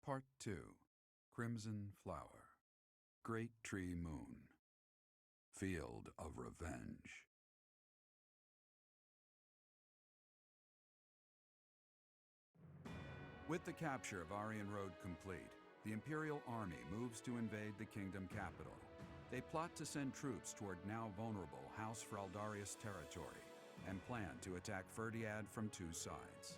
Part 2. Crimson Flower. Great Tree Moon. Field of Revenge. With the capture of Aryan Road complete, the Imperial Army moves to invade the kingdom capital. They plot to send troops toward now vulnerable House Fraldarius territory and plan to attack Ferdiad from two sides.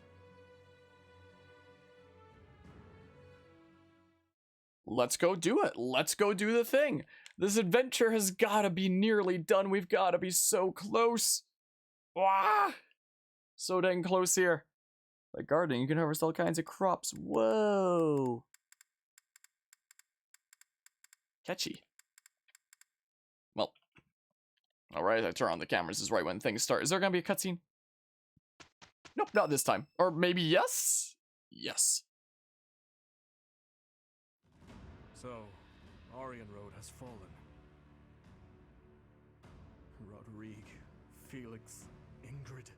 Let's go do it. Let's go do the thing. This adventure has got to be nearly done. We've got to be so close. Ah! So dang close here. Like gardening, you can harvest all kinds of crops. Whoa. Catchy. Well, alright, I turn on the cameras. This is right when things start. Is there going to be a cutscene? Nope, not this time. Or maybe yes? Yes. So, Aryan Road has fallen. Rodrigue, Felix, Ingrid,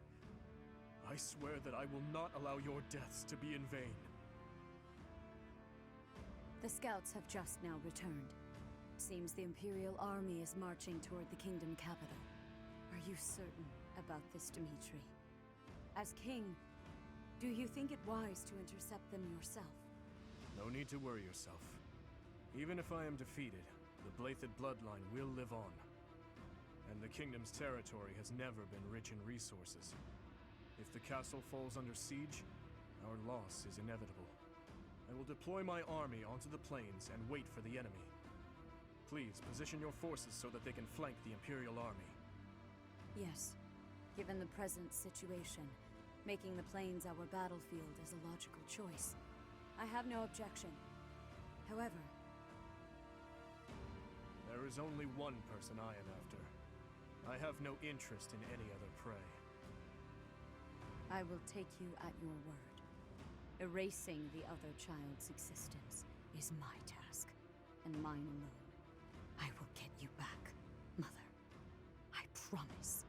I swear that I will not allow your deaths to be in vain. The scouts have just now returned. Seems the Imperial Army is marching toward the kingdom capital. Are you certain about this, Dimitri? As king, do you think it wise to intercept them yourself? No need to worry yourself. Even if I am defeated, the Blythed bloodline will live on. And the kingdom's territory has never been rich in resources. If the castle falls under siege, our loss is inevitable. I will deploy my army onto the plains and wait for the enemy. Please, position your forces so that they can flank the Imperial Army. Yes. Given the present situation, making the plains our battlefield is a logical choice. I have no objection. However, there is only one person I am after. I have no interest in any other prey. I will take you at your word. Erasing the other child's existence is my task, and mine alone. I will get you back, Mother. I promise.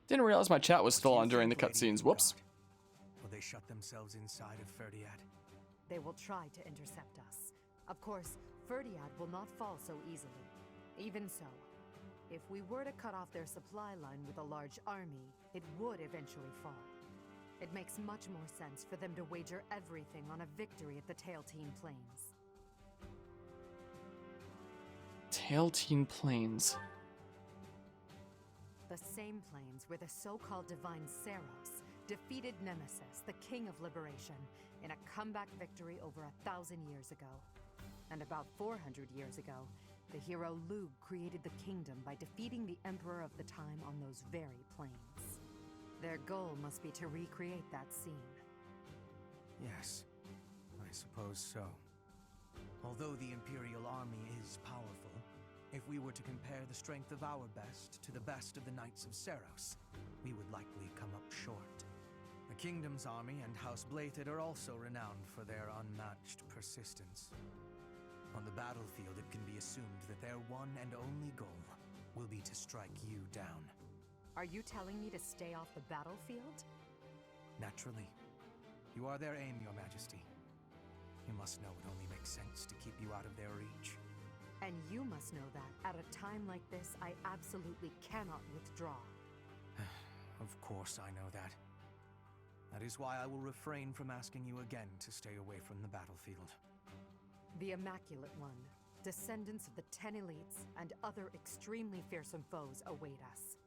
Didn't realize my chat was still on during the cutscenes. Whoops. Will they shut themselves inside of Ferdiad? They will try to intercept us. Of course, Ferdiad will not fall so easily. Even so, if we were to cut off their supply line with a large army, it would eventually fall. It makes much more sense for them to wager everything on a victory at the Tailtean Plains. Tailtean Plains. The same plains where the so-called divine Seros defeated Nemesis, the King of Liberation, in a comeback victory over 1,000 years ago. And about 400 years ago, the hero Lug created the kingdom by defeating the Emperor of the time on those very plains. Their goal must be to recreate that scene. Yes, I suppose so. Although the Imperial Army is powerful, if we were to compare the strength of our best to the best of the Knights of Seros, we would likely come up short. The Kingdom's army and House Blythed are also renowned for their unmatched persistence. On the battlefield, it can be assumed that their one and only goal will be to strike you down. Are you telling me to stay off the battlefield? Naturally. You are their aim, Your Majesty. You must know it only makes sense to keep you out of their reach. And you must know that, at a time like this, I absolutely cannot withdraw. Of course I know that. That is why I will refrain from asking you again to stay away from the battlefield. The Immaculate One, descendants of the 10 elites, and other extremely fearsome foes await us.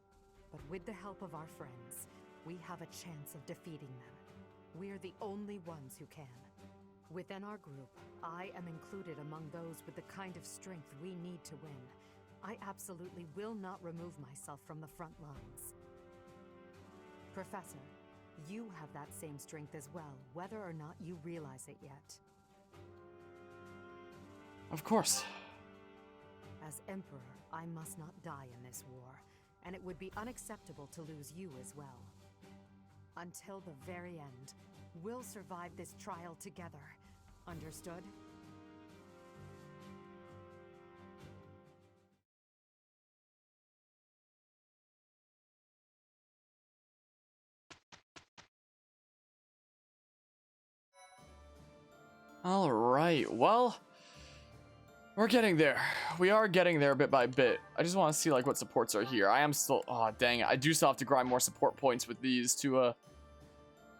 But with the help of our friends, we have a chance of defeating them. We're the only ones who can. Within our group, I am included among those with the kind of strength we need to win. I absolutely will not remove myself from the front lines. Professor, you have that same strength as well, whether or not you realize it yet. Of course. As Emperor, I must not die in this war, and it would be unacceptable to lose you as well. Until the very end, we'll survive this trial together. Understood? All right, well, we're getting there. We are getting there bit by bit. I just want to see like what supports are here. I am still, oh dang it, I do still have to grind more support points with these to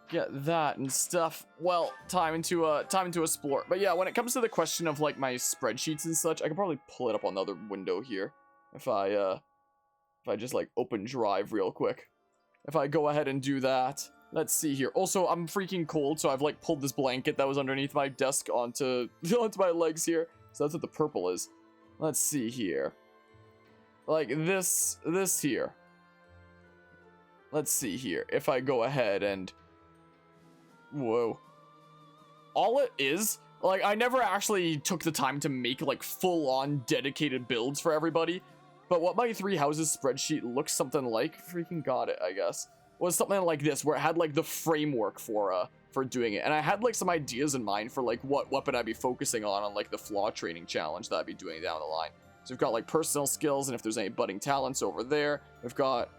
get that and stuff. Well, time to explore. But yeah, when it comes to the question of like my spreadsheets and such, I can probably pull it up on the other window here if I just like open Drive real quick. If I go ahead and do that. Let's see here. Also, I'm freaking cold, so I've like pulled this blanket that was underneath my desk onto my legs here. So that's what the purple is. Let's see here. Like this here. Let's see here. If I go ahead and... Whoa. All it is, like, I never actually took the time to make like full-on dedicated builds for everybody. But what my Three Houses spreadsheet looks something like, freaking got it, I guess, was something like this, where it had like the framework for doing it. And I had like some ideas in mind for like what weapon I'd be focusing on like the flaw training challenge that I'd be doing down the line. So we've got like personal skills, and if there's any budding talents over there, we've got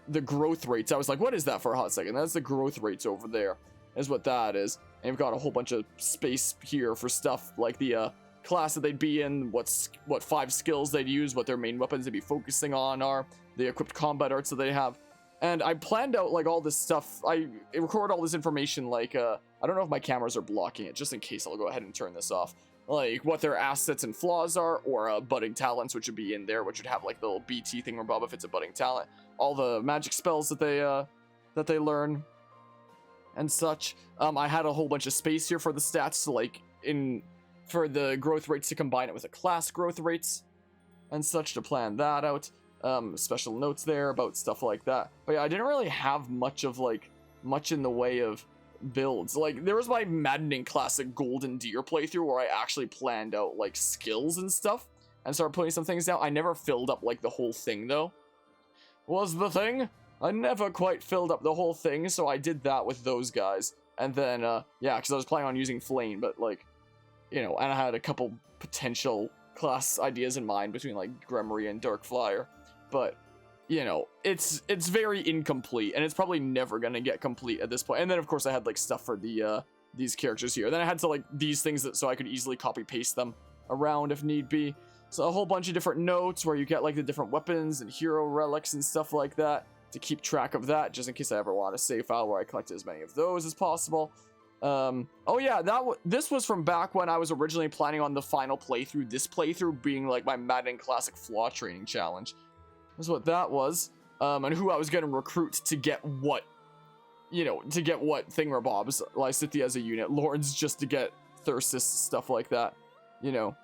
the growth rates. I was like, what is that for a hot second? That's the growth rates over there, is what that is. And we've got a whole bunch of space here for stuff like the class that they'd be in, what 5 skills they'd use, what their main weapons they'd be focusing on are, the equipped combat arts that they have. And I planned out like all this stuff. I record all this information like, I don't know if my cameras are blocking it, just in case I'll go ahead and turn this off. Like what their assets and flaws are, or budding talents, which would be in there, which would have like the little BT thing or bob if it's a budding talent. All the magic spells that they learn and such. I had a whole bunch of space here for the stats to like for the growth rates to combine it with the class growth rates and such to plan that out. Special notes there about stuff like that. But yeah, I didn't really have much in the way of builds. Like, there was my Maddening Classic Golden Deer playthrough where I actually planned out like skills and stuff and started putting some things down. I never filled up like the whole thing though. Was the thing? I never quite filled up the whole thing, so I did that with those guys. And then, yeah, because I was planning on using Flame, but like, you know, and I had a couple potential class ideas in mind between like Gremory and Dark Flyer. But, you know, it's very incomplete, and it's probably never gonna get complete at this point. And then, of course, I had like stuff for the these characters here. Then I had to like these things so I could easily copy paste them around if need be. So a whole bunch of different notes where you get like the different weapons and hero relics and stuff like that to keep track of that, just in case I ever want a save file where I collect as many of those as possible. Oh yeah, this was from back when I was originally planning on the final playthrough. This playthrough being like my Madden Classic Flaw Training Challenge. That's what that was. And who I was going to recruit to get what, you know, to get what thingamabobs. Lysithea as a unit, Lords just to get Thyrsus, stuff like that, you know.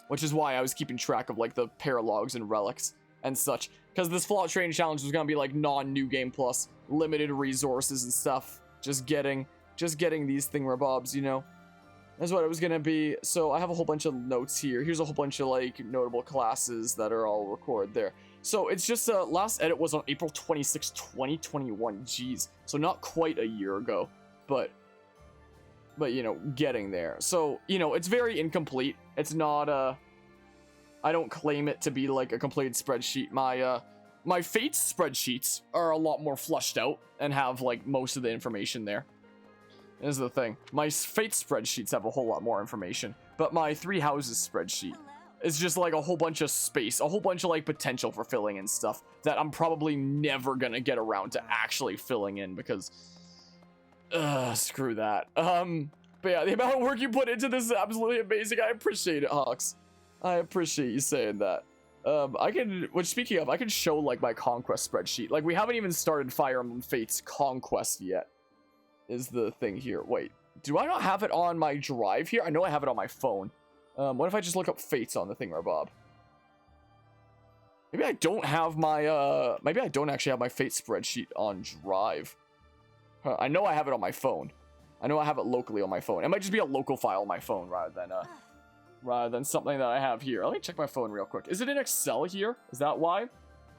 Which is why I was keeping track of like the paralogs and relics and such. Because this Flaw Training Challenge was going to be like non-new game plus, limited resources and stuff. Just getting these thingamabobs, you know. That's what it was gonna be. So I have a whole bunch of notes here. Here's a whole bunch of like notable classes that are all recorded there. So it's just last edit was on April 26, 2021. Jeez. So not quite a year ago, but you know, getting there. So, you know, it's very incomplete. It's not I don't claim it to be like a completed spreadsheet. My Fates spreadsheets are a lot more flushed out and have like most of the information there. Is the thing. My Fate spreadsheets have a whole lot more information, but my Three Houses spreadsheet is just like a whole bunch of space, a whole bunch of like potential for filling in stuff that I'm probably never gonna get around to actually filling in because, screw that. But yeah, the amount of work you put into this is absolutely amazing. I appreciate it, Hawks. I appreciate you saying that. Speaking of, I can show like my Conquest spreadsheet. Like, we haven't even started Fire Emblem Fates Conquest yet. Is the thing here. Wait, do I not have it on my drive here? I know I have it on my phone. What if I just look up Fates on the thingamabob? Maybe I don't have my, maybe I don't actually have my Fate spreadsheet on drive. I know I have it on my phone. I know I have it locally on my phone. It might just be a local file on my phone rather than something that I have here. Let me check my phone real quick. Is it in Excel here? Is that why?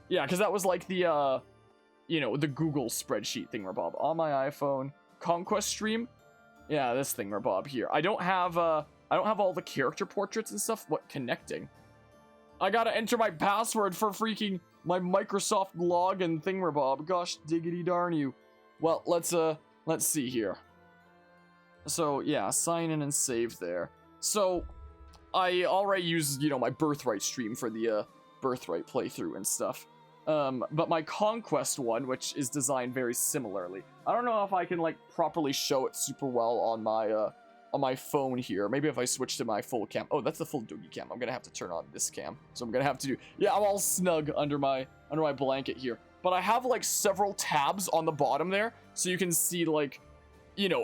Yeah, because that was like the, you know, the Google spreadsheet thingamabob on my iPhone. Conquest stream? Yeah, this thingamabob here. I don't have all the character portraits and stuff. What, connecting? I gotta enter my password for freaking my Microsoft login thingamabob. Gosh diggity darn you. Well, let's see here. So yeah, sign in and save there. So I already used, my Birthright stream for the Birthright playthrough and stuff. But my Conquest one, which is designed very similarly, I don't know if I can like properly show it super well on my phone here. Maybe if I switch to my full cam. Oh, that's the full Doogie cam. I'm gonna have to turn on this cam. So I'm gonna have to do. Yeah, I'm all snug under my blanket here. But I have like several tabs on the bottom there, so you can see like,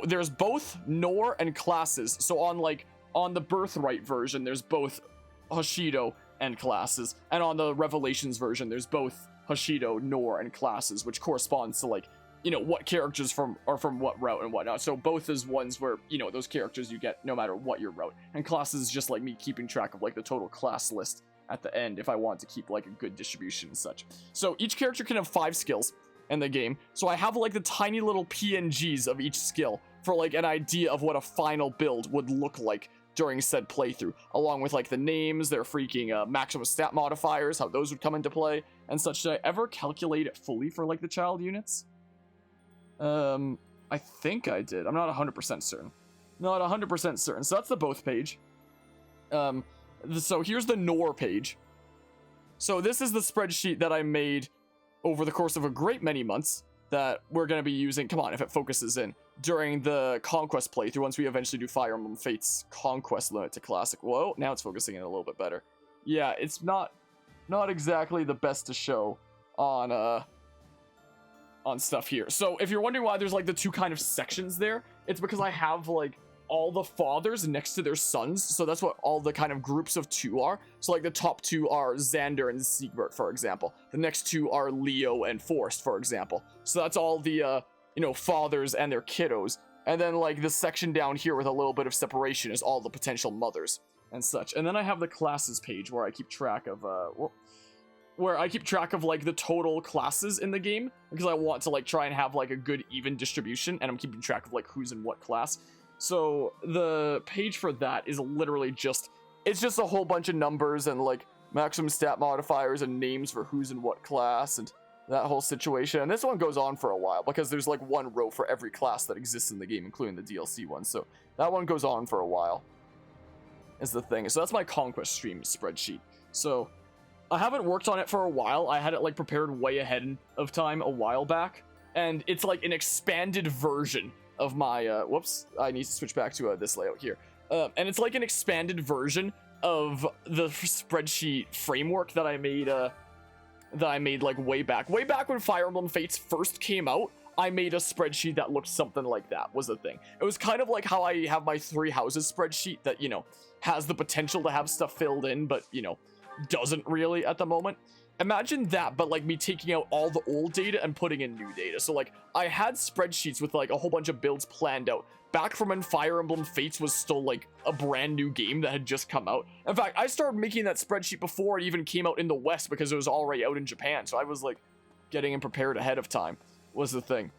there's both Nor and classes. So on the Birthright version, there's both Hoshido and classes, and on the Revelations version, there's both Hoshido, Nor, and classes, which corresponds to like, what characters are from what route and whatnot. So both is ones where, those characters you get no matter what your route, and classes is just like me keeping track of like the total class list at the end if I want to keep like a good distribution and such. So each character can have 5 skills in the game. So I have like the tiny little PNGs of each skill for like an idea of what a final build would look like during said playthrough, along with like the names, their freaking maximum stat modifiers, how those would come into play and such. Did I ever calculate it fully for like the child units? I think I did. I'm not 100% certain. Not 100% certain. So that's the both page. So here's the Nor page. So this is the spreadsheet that I made over the course of a great many months that we're going to be using. Come on, if it focuses in. During the Conquest playthrough, once we eventually do Fire Emblem Fates Conquest limit to Classic. Whoa, now it's focusing in a little bit better. Yeah, it's not exactly the best to show on stuff here. So if you're wondering why there's like the two kind of sections there, it's because I have like all the fathers next to their sons. So that's what all the kind of groups of 2 are. So like the top 2 are Xander and Siegbert, for example. The next 2 are Leo and Forrest, for example. So that's all the fathers and their kiddos. And then like the section down here with a little bit of separation is all the potential mothers and such. And then I have the classes page where I keep track of like the total classes in the game, because I want to like try and have like a good even distribution, and I'm keeping track of like who's in what class. So the page for that is literally just a whole bunch of numbers and like maximum stat modifiers and names for who's in what class and that whole situation. And this one goes on for a while because there's like one row for every class that exists in the game, including the DLC one. So that one goes on for a while is the thing. So that's my Conquest stream spreadsheet. So I haven't worked on it for a while. I had it like prepared way ahead of time a while back, and it's like an expanded version of my whoops, I need to switch back to this layout here. And it's like an expanded version of the spreadsheet framework that I made like way back when Fire Emblem Fates first came out. I made a spreadsheet that looked something like that, was the thing. It was kind of like how I have my Three Houses spreadsheet that, has the potential to have stuff filled in, but, doesn't really at the moment. Imagine that, but like me taking out all the old data and putting in new data. So like I had spreadsheets with like a whole bunch of builds planned out back from when Fire Emblem Fates was still like a brand new game that had just come out. In fact, I started making that spreadsheet before it even came out in the West because it was already out in Japan. So I was like getting it prepared ahead of time was the thing.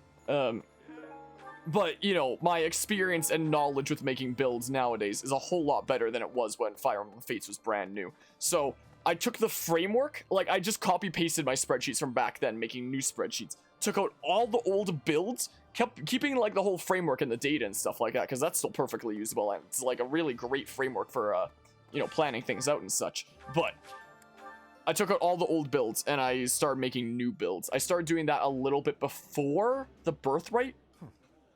But, my experience and knowledge with making builds nowadays is a whole lot better than it was when Fire Emblem Fates was brand new. So I took the framework, like I just copy pasted my spreadsheets from back then, making new spreadsheets, took out all the old builds, kept keeping like the whole framework and the data and stuff like that, because that's still perfectly usable, and it's like a really great framework for, planning things out and such. But I took out all the old builds and I started making new builds. I started doing that a little bit before the Birthright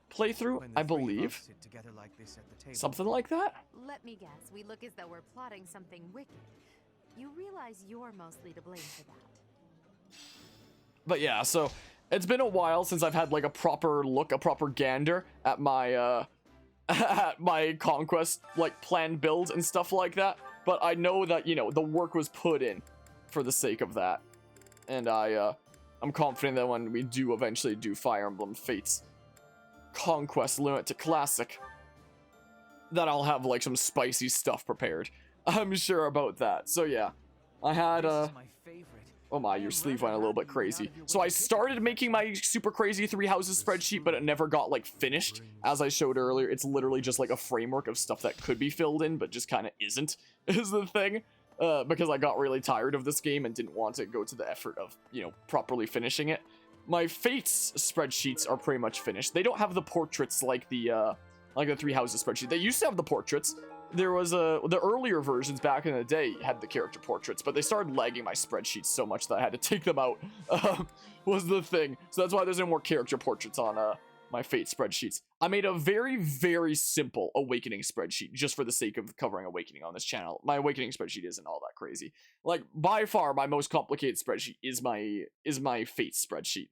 playthrough, I believe. Like Something like that? Let me guess, we look as though we're plotting something wicked. You realize you're mostly to blame for that. But yeah, so it's been a while since I've had like a proper gander at my at my Conquest like planned builds and stuff like that. But I know that, the work was put in for the sake of that. And I'm confident that when we do eventually do Fire Emblem Fates Conquest limit to Classic, that I'll have like some spicy stuff prepared. I'm sure about that. So yeah, I had oh my, your sleeve went a little bit crazy. So I started making my super crazy Three Houses spreadsheet, but it never got like finished. As I showed earlier, it's literally just like a framework of stuff that could be filled in, but just kind of isn't, is the thing. Because I got really tired of this game and didn't want to go to the effort of, properly finishing it. My Fates spreadsheets are pretty much finished. They don't have the portraits like the like the Three Houses spreadsheet. They used to have the portraits. There was the earlier versions back in the day had the character portraits, but they started lagging my spreadsheets so much that I had to take them out. Was the thing. So that's why there's no more character portraits on my Fate spreadsheets. I made a very, very simple Awakening spreadsheet just for the sake of covering Awakening on this channel. My Awakening spreadsheet isn't all that crazy. Like, by far, my most complicated spreadsheet is my Fate spreadsheet.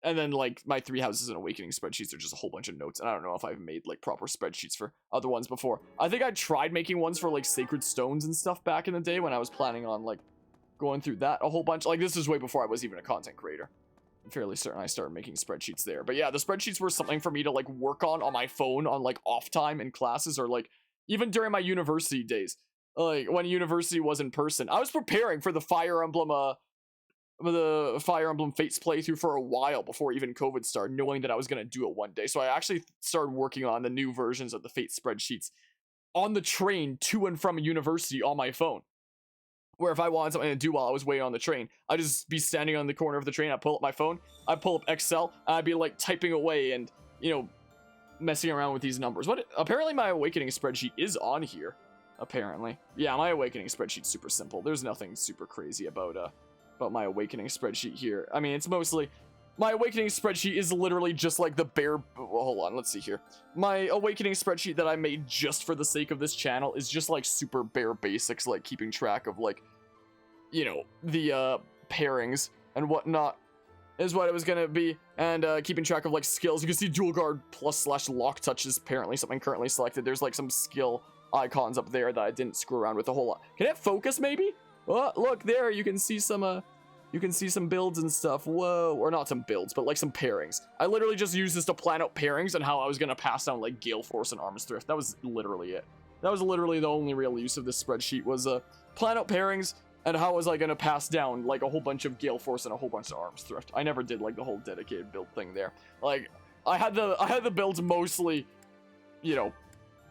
And then, like, my Three Houses and Awakening spreadsheets are just a whole bunch of notes. And I don't know if I've made, like, proper spreadsheets for other ones before. I think I tried making ones for, like, Sacred Stones and stuff back in the day when I was planning on, like, going through that a whole bunch. Like, this is way before I was even a content creator. I'm fairly certain I started making spreadsheets there. But yeah, the spreadsheets were something for me to, like, work on my phone on, like, off time in classes or, like, even during my university days. Like, when university was in person. I was preparing for the Fire Emblem Fates playthrough for a while before even COVID started, knowing that I was going to do it one day. So I actually started working on the new versions of the Fate spreadsheets on the train to and from university on my phone. Where if I wanted something to do while I was waiting on the train, I'd just be standing on the corner of the train, I'd pull up my phone, I'd pull up Excel, and I'd be like typing away and, you know, messing around with these numbers. Apparently my Awakening spreadsheet is on here, apparently. Yeah, my Awakening spreadsheet's super simple. There's nothing super crazy about my Awakening spreadsheet here. I mean, it's mostly, my Awakening spreadsheet is literally just like the bare, well, hold on, let's see here. My Awakening spreadsheet that I made just for the sake of this channel is just like super bare basics, like keeping track of like, you know, the pairings and whatnot is what it was gonna be, and keeping track of like skills. You can see dual guard plus / lock touch is apparently something currently selected. There's like some skill icons up there that I didn't screw around with a whole lot. Can it focus maybe? Oh, look there, you can see some builds and stuff. Whoa, or not some builds, but like some pairings. I literally just used this to plan out pairings and how I was gonna pass down like Gale Force and Arms Thrift. That was literally it. That was literally the only real use of this spreadsheet, was plan out pairings and how was I gonna pass down like a whole bunch of Gale Force and a whole bunch of Arms Thrift. I never did like the whole dedicated build thing there. Like I had the builds mostly, you know,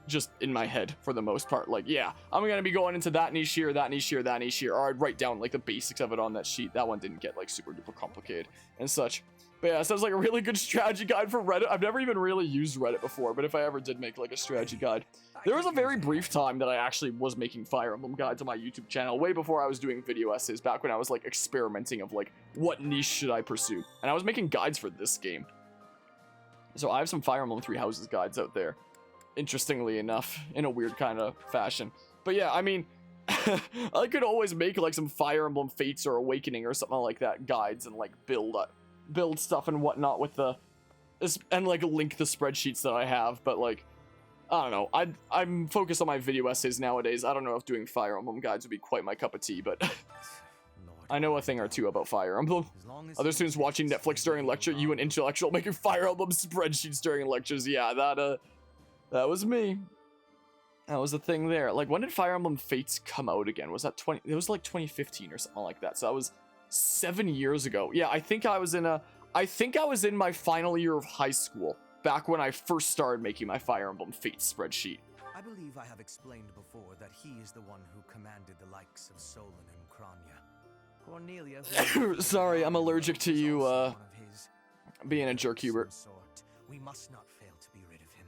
just in my head for the most part. Like, yeah, I'm gonna be going into that niche here, that niche here, that niche here, or I'd write down like the basics of it on that sheet. That one didn't get like super duper complicated and such. But yeah, sounds like a really good strategy guide for Reddit. I've never even really used Reddit before, but if I ever did make like a strategy guide, there was a very brief time that I actually was making Fire Emblem guides on my YouTube channel, way before I was doing video essays, back when I was like experimenting of like what niche should I pursue, and I was making guides for this game. So I have some Fire Emblem Three Houses guides out there, interestingly enough, in a weird kind of fashion. But yeah, I mean, I could always make like some Fire Emblem Fates or Awakening or something like that guides and like build stuff and whatnot with and like link the spreadsheets that I have. But like, I don't know, I'm focused on my video essays nowadays. I don't know if doing Fire Emblem guides would be quite my cup of tea, but I know a thing or two about Fire Emblem. Other students watching Netflix during lecture, you an intellectual making Fire Emblem spreadsheets during lectures. Yeah, that was me. That was the thing there. Like, when did Fire Emblem Fates come out again? Was that it was like 2015 or something like that. So that was 7 years ago. Yeah, I think I was in my final year of high school, back when I first started making my Fire Emblem Fates spreadsheet. I believe I have explained before that he is the one who commanded the likes of Solon and Kranya. Cornelia. Sorry, I'm allergic to you, being a jerk, Hubert. We must not fail to be rid of him.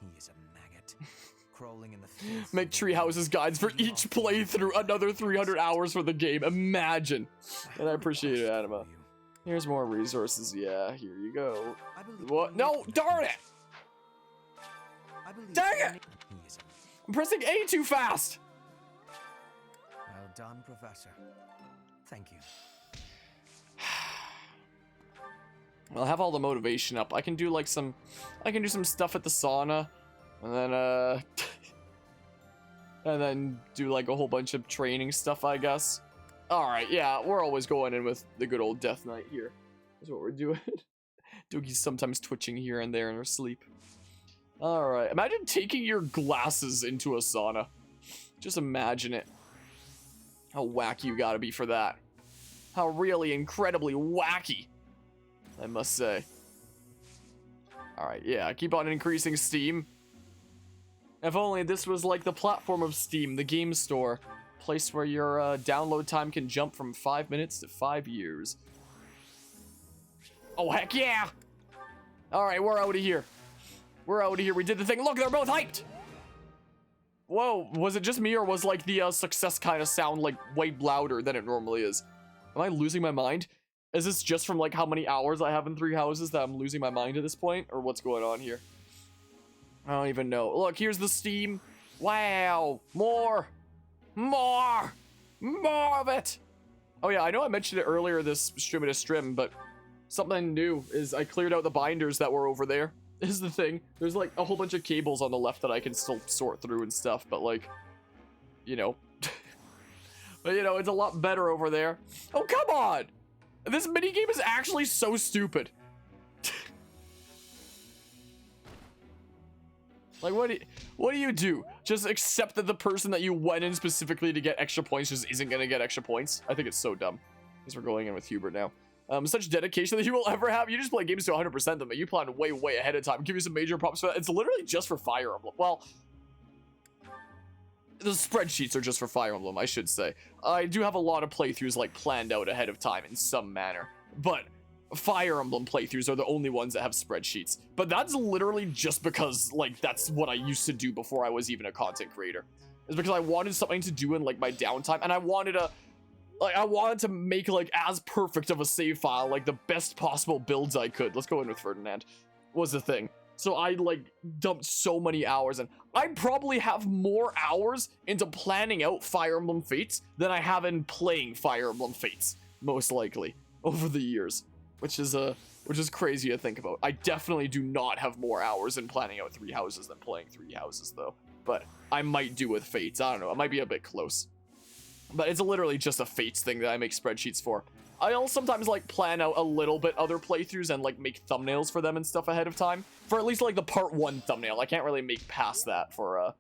He is a maggot, crawling in the filth. Make Tree Houses guides for each playthrough, another 300 hours for the game. Imagine. And I appreciate it, Anima. Here's more resources. Yeah, here you go. What? No, darn it! Dang it! I'm pressing A too fast! Well done, Professor. Thank you. I'll have all the motivation up. I can do some stuff at the sauna, and then and then do like a whole bunch of training stuff, I guess. Alright, yeah, we're always going in with the good old Death Knight here. That's what we're doing. Doogie's sometimes twitching here and there in her sleep. Alright, imagine taking your glasses into a sauna. Just imagine it. How wacky you gotta be for that. How really incredibly wacky, I must say. Alright, yeah, keep on increasing Steam. If only this was like the platform of Steam, the game store. Place where your download time can jump from 5 minutes to 5 years. Oh, heck yeah! Alright, we're out of here. We're out of here. We did the thing. Look, they're both hyped. Whoa, was it just me, or was like the success kind of sound like way louder than it normally is? Am I losing my mind? Is this just from like how many hours I have in Three Houses that I'm losing my mind at this point? Or what's going on here? I don't even know. Look, here's the Steam. Wow, more of it. Oh yeah, I know I mentioned it earlier this stream, but something new is I cleared out the binders that were over there. Is the thing. There's like a whole bunch of cables on the left that I can still sort through and stuff, but like, you know. But you know, it's a lot better over there. Oh, come on! This minigame is actually so stupid. Like, what do you do? Just accept that the person that you went in specifically to get extra points just isn't gonna get extra points? I think it's so dumb. Because we're going in with Hubert now. Such dedication that you will ever have. You just play games to 100% them, but you plan way ahead of time. Give you some major props for that. It's literally just for Fire Emblem. Well, the spreadsheets are just for Fire Emblem, I should say. I do have a lot of playthroughs like planned out ahead of time in some manner, but Fire Emblem playthroughs are the only ones that have spreadsheets. But that's literally just because like that's what I used to do before I was even a content creator. It's because I wanted something to do in like my downtime, and I wanted to make like as perfect of a save file, like the best possible builds I could. Let's go in with Ferdinand. Was the thing. So I like dumped so many hours, and I probably have more hours into planning out Fire Emblem Fates than I have in playing Fire Emblem Fates, most likely, over the years, which is crazy to think about. I definitely do not have more hours in planning out Three Houses than playing Three Houses though, but I might do with Fates. I don't know, it might be a bit close. But it's literally just a Fates thing that I make spreadsheets for. I'll sometimes like plan out a little bit other playthroughs and like make thumbnails for them and stuff ahead of time. For at least like the part 1 thumbnail. I can't really make past that for,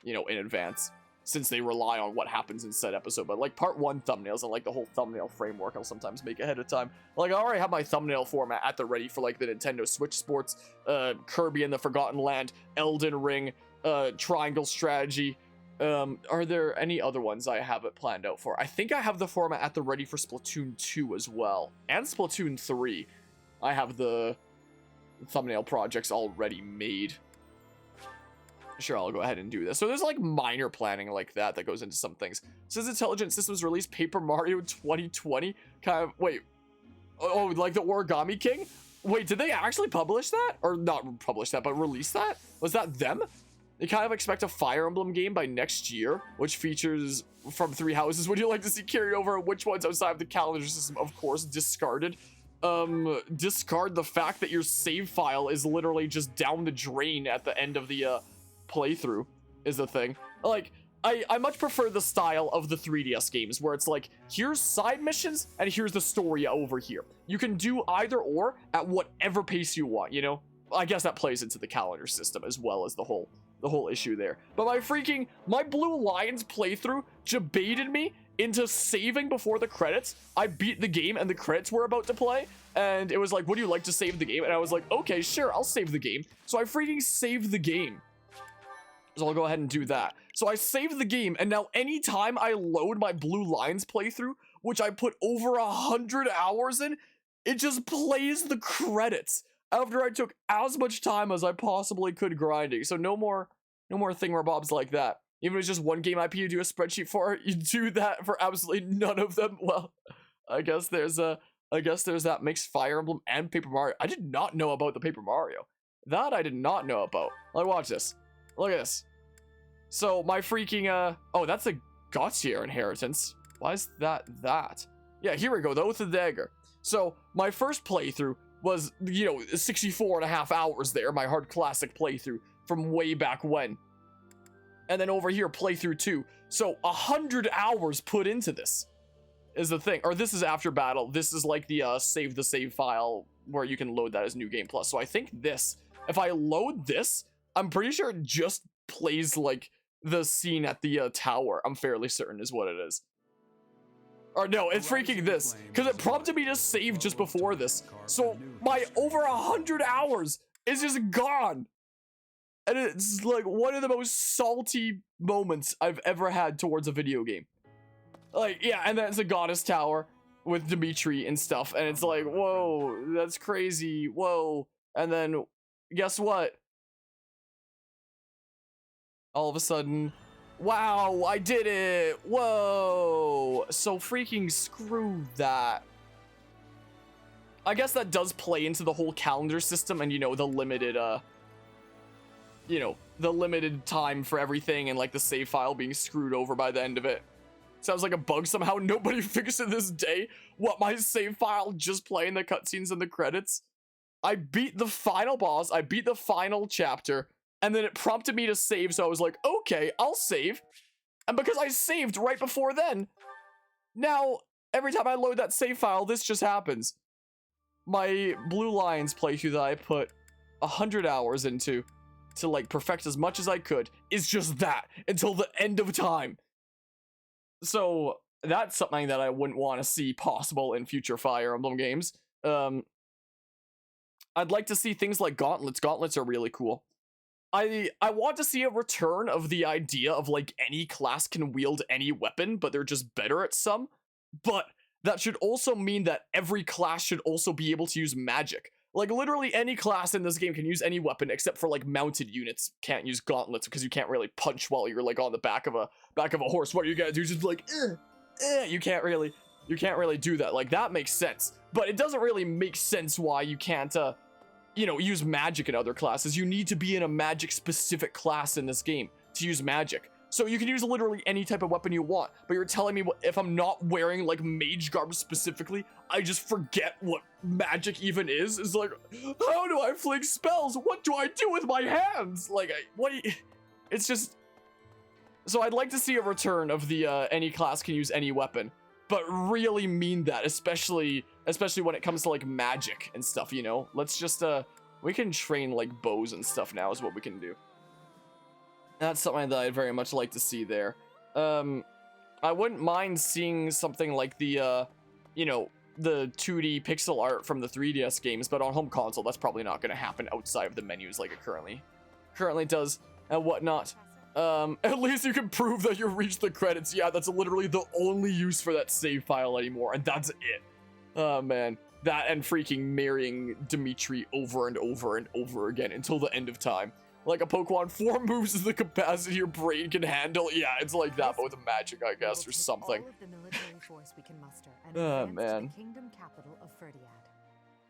you know, in advance. Since they rely on what happens in said episode. But like part 1 thumbnails and like the whole thumbnail framework I'll sometimes make ahead of time. Like I already have my thumbnail format at the ready for like the Nintendo Switch Sports, Kirby and the Forgotten Land, Elden Ring, Triangle Strategy. Are there any other ones I have it planned out for? I think I have the format at the ready for Splatoon 2 as well. And Splatoon 3. I have the thumbnail projects already made. Sure, I'll go ahead and do this. So there's like minor planning like that goes into some things. Says Intelligent Systems released Paper Mario 2020. Kind of, wait. Oh, like the Origami King? Wait, did they actually publish that? Or not publish that, but release that? Was that them? They kind of expect a Fire Emblem game by next year, which features from Three Houses. Would you like to see carried over? Which ones outside of the calendar system? Of course, discarded. Discard the fact that your save file is literally just down the drain at the end of the playthrough is the thing. Like, I much prefer the style of the 3DS games where it's like, here's side missions and here's the story over here. You can do either or at whatever pace you want, you know? I guess that plays into the calendar system as well as the whole issue there. But my Blue Lions playthrough debated me into saving before the credits. I beat the game and the credits were about to play, and it was like, would you like to save the game? And I was like, okay, sure, I'll save the game. So I freaking saved the game. So I'll go ahead and do that. So I saved the game, and now anytime I load my Blue Lions playthrough, which I put over 100 hours in, it just plays the credits after I took as much time as I possibly could grinding. So no more thingamabobs like that. Even if it's just one game IP you do a spreadsheet for, you do that for absolutely none of them. Well, I guess there's that mixed Fire Emblem and Paper Mario. I did not know about the Paper Mario. That I did not know about. Like, watch this. Look at this. So my freaking oh, that's a Gautier inheritance. Why is that? Yeah, here we go. The Oath of the Dagger. So my first playthrough was, you know, 64.5 hours there, my hard classic playthrough from way back when. And then over here, playthrough 2. So 100 hours put into this is the thing. Or this is after battle. This is like the save the save file where you can load that as New Game Plus. So I think this, if I load this, I'm pretty sure it just plays like the scene at the tower. I'm fairly certain is what it is. Or no, it's freaking this, because it prompted me to save just before this. So my over 100 hours is just gone. And it's like one of the most salty moments I've ever had towards a video game. Like, yeah, and then it's a goddess tower with Dimitri and stuff. And it's like, whoa, that's crazy. Whoa. And then guess what? all of a sudden, wow, I did it. Whoa. So freaking screw that. I guess that does play into the whole calendar system and, you know, the limited, the limited time for everything and, like, the save file being screwed over by the end of it. Sounds like a bug somehow. Nobody fixed it this day. What, my save file just playing the cutscenes and the credits? I beat the final boss. I beat the final chapter. And then it prompted me to save. So I was like, okay, I'll save. And because I saved right before then, now every time I load that save file, this just happens. My Blue Lions playthrough that I put 100 hours into to, like, perfect as much as I could is just that until the end of time. So that's something that I wouldn't want to see possible in future Fire Emblem games. I'd like to see things like gauntlets. Gauntlets are really cool. I want to see a return of the idea of, like, any class can wield any weapon, but they're just better at some. But that should also mean that every class should also be able to use magic. Like, literally any class in this game can use any weapon except for, like, mounted units can't use gauntlets because you can't really punch while you're, like, on the back of a horse. What are you gonna do? Just like, you can't really do that. Like, that makes sense. But it doesn't really make sense why you can't, use magic in other classes. You need to be in a magic-specific class in this game to use magic. So you can use literally any type of weapon you want, but you're telling me if I'm not wearing, like, mage garb specifically, I just forget what magic even is? It's like, how do I fling spells? What do I do with my hands? Like, it's just... So I'd like to see a return of the, any class can use any weapon, but really mean that, especially when it comes to, like, magic and stuff, you know? Let's just, we can train, like, bows and stuff now is what we can do. That's something that I'd very much like to see there. I wouldn't mind seeing something like the, the 2D pixel art from the 3DS games, but on home console, that's probably not going to happen outside of the menus like it currently does and whatnot. At least you can prove that you reached the credits. Yeah, that's literally the only use for that save file anymore, and that's it. Oh, man. That and freaking marrying Dimitri over and over and over again until the end of time. Like a Pokemon, 4 moves is the capacity your brain can handle. Yeah, it's like that, but with magic, I guess, or something. All of the military force we can muster and advance man. to the kingdom capital of Ferdiad.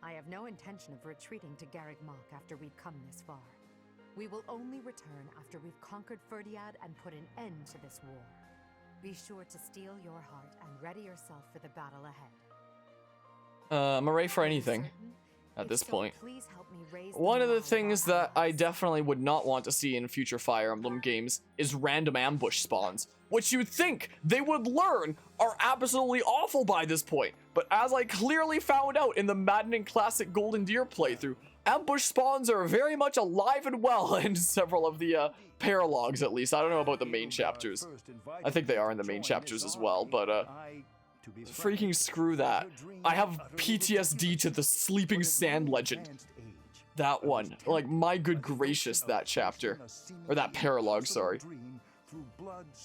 I have no intention of retreating to Garreg Mach after we've come this far. We will only return after we've conquered Ferdiad and put an end to this war. Be sure to steel your heart and ready yourself for the battle ahead. I'm ready for anything at this point. One of the things that I definitely would not want to see in future Fire Emblem games is random ambush spawns, which you'd think they would learn are absolutely awful by this point. But as I clearly found out in the maddening classic Golden Deer playthrough, ambush spawns are very much alive and well in several of the paralogs, at least. I don't know about the main chapters. I think they are in the main chapters as well, but freaking screw that. I have PTSD to the Sleeping Sand Legend. That one. Like, my good gracious, that chapter. Or that paralog, sorry.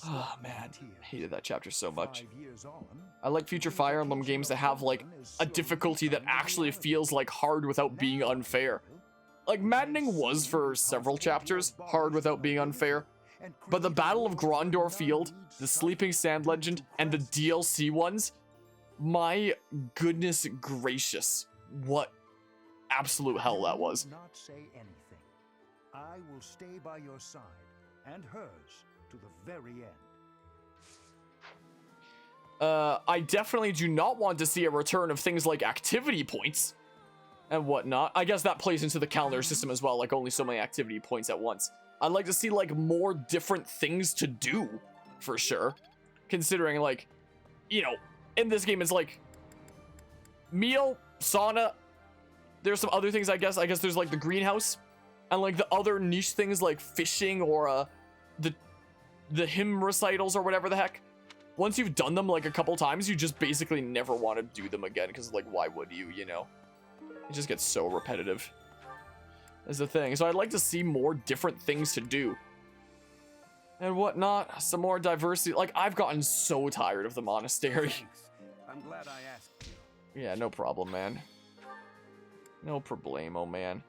Oh, man. I hated that chapter so much. I like future Fire Emblem games that have, like, a difficulty that actually feels, like, hard without being unfair. Like, Maddening was, for several chapters, hard without being unfair. But the Battle of Grondor Field, the Sleeping Sand Legend, and the DLC ones, my goodness gracious, what absolute hell that was. Not say anything. I will stay by your side and hers to the very end. I definitely do not want to see a return of things like activity points and whatnot. I guess that plays into the calendar system as well, like only so many activity points at once. I'd like to see, like, more different things to do, for sure. Considering, like, you know, in this game, it's like meal, sauna. There's some other things, I guess. I guess there's, like, the greenhouse. And, like, the other niche things, like fishing or the hymn recitals or whatever the heck. Once you've done them, like, a couple times, you just basically never want to do them again. Because, like, why would you, you know? It just gets so repetitive. Is the thing. So I'd like to see more different things to do. And whatnot. Some more diversity. Like, I've gotten so tired of the monastery. Thanks. I'm glad I asked you. Yeah, no problem, man. No problemo, man.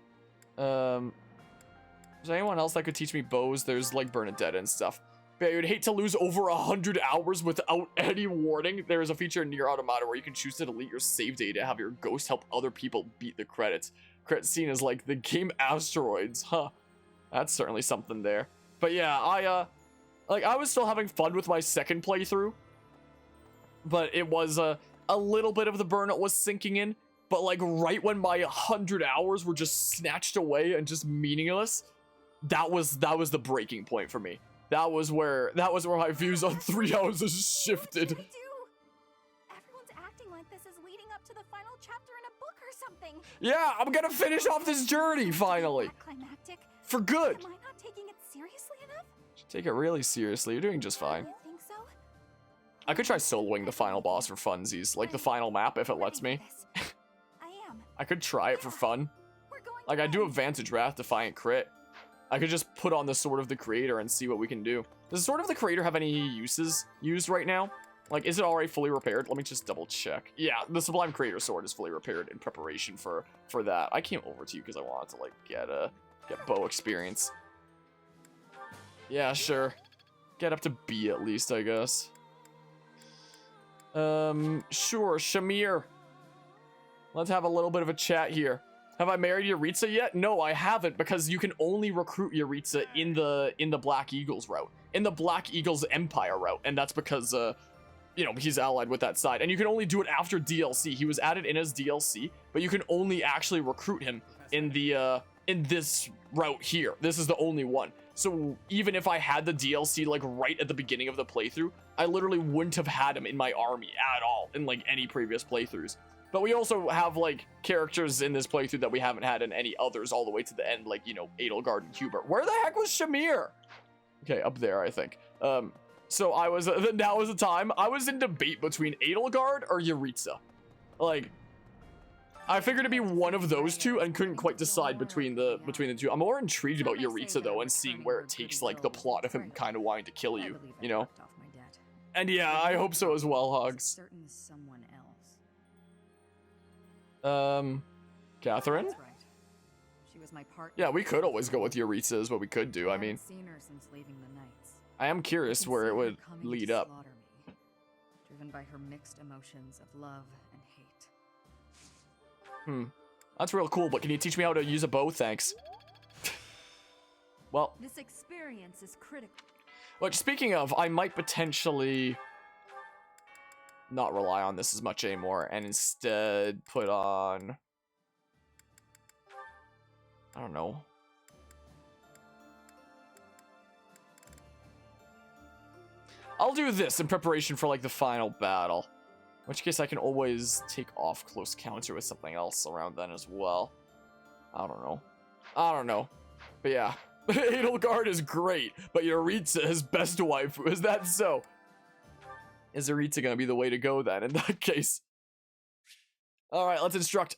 Is there anyone else that could teach me bows? There's like Bernadette and stuff. But I would hate to lose over 100 hours without any warning. There is a feature in Nier Automata where you can choose to delete your save data to have your ghost help other people beat the credits. Credit scene is like the game Asteroids, huh? That's certainly something there. But yeah, I was still having fun with my second playthrough, but it was a little bit of the burnout was sinking in. But like right when my 100 hours were just snatched away and just meaningless, that was the breaking point for me. That was where my views on 3 Houses shifted. What should I do? Everyone's acting like this is leading up to the final chapter in a book or something. Yeah, I'm gonna finish off this journey finally. Climactic. For good. Am I not taking it seriously enough? Take it really seriously. You're doing just fine. You think so? I could try soloing the final boss for funsies, like the final map if it lets me. I am. I could try it for fun. We're going Like to I do a win. Vantage Wrath Defiant crit. I could just put on the Sword of the Creator and see what we can do. Does the Sword of the Creator have any uses used right now? Like, is it already fully repaired? Let me just double check. Yeah, the Sublime Creator Sword is fully repaired in preparation for that. I came over to you because I wanted to, like, get bow experience. Yeah, sure. Get up to B at least, I guess. Sure, Shamir. Let's have a little bit of a chat here. Have I married Yuritsa yet? No, I haven't, because you can only recruit Yuritsa in the Black Eagles route. In the Black Eagles Empire route, and that's because, you know, he's allied with that side. And you can only do it after DLC. He was added in as DLC, but you can only actually recruit him in the, in this route here. This is the only one. So even if I had the DLC, like, right at the beginning of the playthrough, I literally wouldn't have had him in my army at all in, like, any previous playthroughs. But we also have, like, characters in this playthrough that we haven't had in any others all the way to the end, like, you know, Edelgard and Hubert. Where the heck was Shamir? Okay, up there, I think. So I was, now was the time. I was in debate between Edelgard or Yuritsa. Like, I figured it'd be one of those two and couldn't quite decide between the two. I'm more intrigued about Yuritsa, though, and seeing where it takes, like, the plot of him kind of wanting to kill you, you know? And yeah, I hope so as well, Hogs. Certain someone else. Catherine? That's right. She was my partner. Yeah, we could always go with Yuritsa is what we could do. I mean, seen her since leaving the Knights. I am curious where it would lead up. Slaughter me, driven by her mixed emotions of love and hate. That's real cool, but can you teach me how to use a bow? Thanks. Well, This experience is critical. which speaking of, I might potentially not rely on this as much anymore and instead put on, I don't know. I'll do this in preparation for like the final battle. In which case I can always take off close counter with something else around then as well. I don't know. But yeah. Edelgard is great, but Yuritsa is best waifu. Is that so? Is Yuritsa gonna be the way to go then in that case? Alright, let's instruct